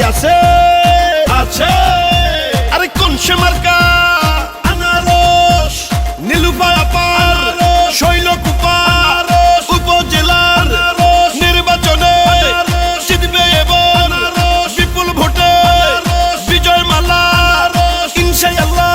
আছে আছে আরে কোন সে মার্কা আনারস নীলুফা আপার শৈলকুপা উপজেলার নির্বাচনে জিতবে এবার বিপুল ভোটে বিজয় মালা ইনশাআল্লাহ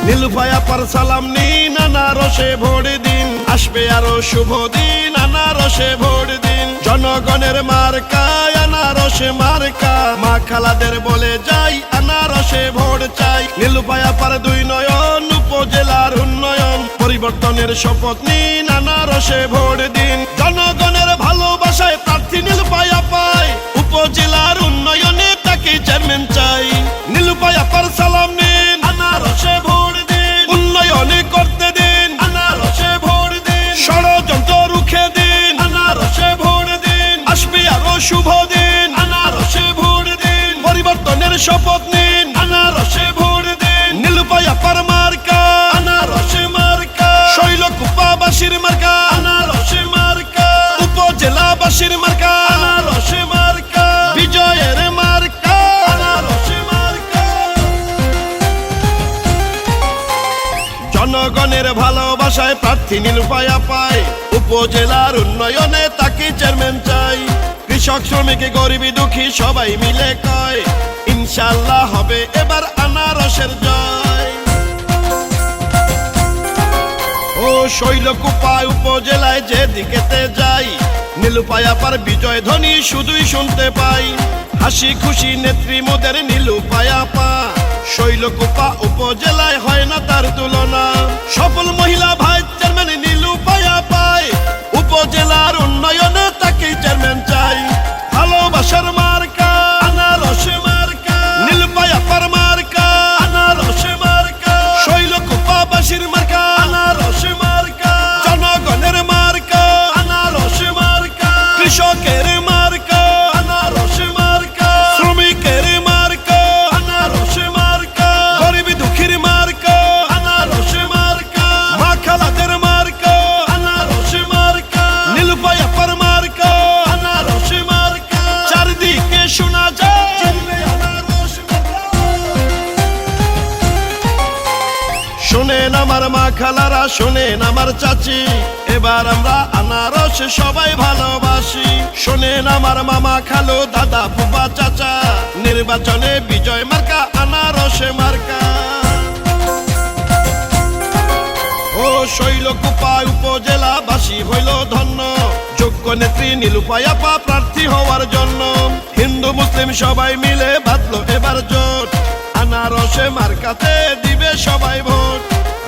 নীলুফা আপার সালাম নিন আনারসে ভোট দিন আসবে আরো শুভ দিন আনারসে ভোট দিন জনগণের মার্কা আনারসে মার্কা মা খালাদের বলে যাই আনারসে ভোট চাই নীলুফা আপার দুই নয়ন উপজেলার উন্নয়ন পরিবর্তনের শপথ নিন আনারসে ভোট দিন জনগণের ভালোবাসায় প্রার্থী নীলুফা আপায় উপজেলার উন্নয়নে তাকে চেয়ারম্যান চাই নীলুফা আপার সালাম নিন আনারসে ভোট দিন উন্নয়নে করতে দিন আনারসে ভোট দিন ষড়যন্ত্র রুখে দিন আনারসে ভোট দিন আসবে আরো শুভ দিন আনারসে ভোট দিন পরিবর্তনের শপথ নিন আনারসে ভোট দিন নীলুফা আপার মার্কা আনারসে মার্কা শৈলকুপাবাসীর মার্কা আনারসে মার্কা উপজেলাবাসীর মার্কা আনারসে মার্কা বিজয়ের মার্কা আনারসে মার্কা জনগণের ভালোবাসায় প্রার্থী নীলুফা আপায় উপজেলার উন্নয়নে তাকে চেয়ারম্যান চাই কৃষক শ্রমিক গরিবী দুঃখী সবাই মিলে কয় ইনশাআল্লাহ হবে এবার আনারসের জয় ও শৈলকুপা উপজেলায় যেদিকেতে যাই নীলুফা আপার বিজয় ধ্বনি শুধুই শুনতে পাই হাসি খুশি নেত্রী মোদের নীলুফা আপা শৈলকুপা উপজেলায় হয় না তার তুলনা সফল মহিলা ভাইস চেয়ারম্যান নীলুফা আপায় উপজেলার উন্নয়নে তাকে চেয়ারম্যান চাই ভালোবাসার মার্কা আনারসে মার্কা নীলুফা আপার মার্কা আনারসে মার্কা শৈলকুপাবাসীর মার্কা আনারসে মার্কা জনগণের মার্কা আনারসে মার্কা কৃষকের মার্কা আনারসে মার্কা শ্রমিকের মার্কা আনারসে মার্কা গরিবী দুঃখীর মার্কা আনারসে মার্কা মা খালাদের মার্কা আনারসে মার্কা নীলুফা আপার মার্কা আনারসে মার্কা চারদিকে শোনা যায় শোনেন আমার মা খালারা শোনেন আমার চাচি এবার আমরা আনারস সবাই ভালোবাসি শোনেন আমার মামা খালো দাদা ফুফা চাচা নির্বাচনে বিজয় মার্কা আনারসে মার্কা ও শৈলকুপা উপজেলাবাসী হইল ধন্য যোগ্য নেত্রী নীলুফা আপা প্রার্থী হওয়ার জন্য হিন্দু মুসলিম সবাই মিলে বাঁধলো এবার জোট আনারসে মার্কাতে দিবে সবাই ভোট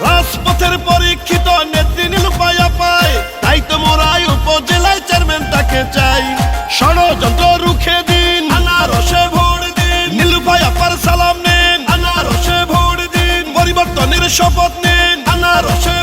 রাজপথের পরীক্ষিত নেত্রী নীলুফা আপায় তাই তো মোরাই উপজেলায় চেয়ারম্যান তাকে চাই ষড়যন্ত্র রুখে দিন আনারসে ভোট দিন নীলুফা আপার সালাম নিন আনারসে ভোট দিন পরিবর্তনের শপথ নিন আনারসে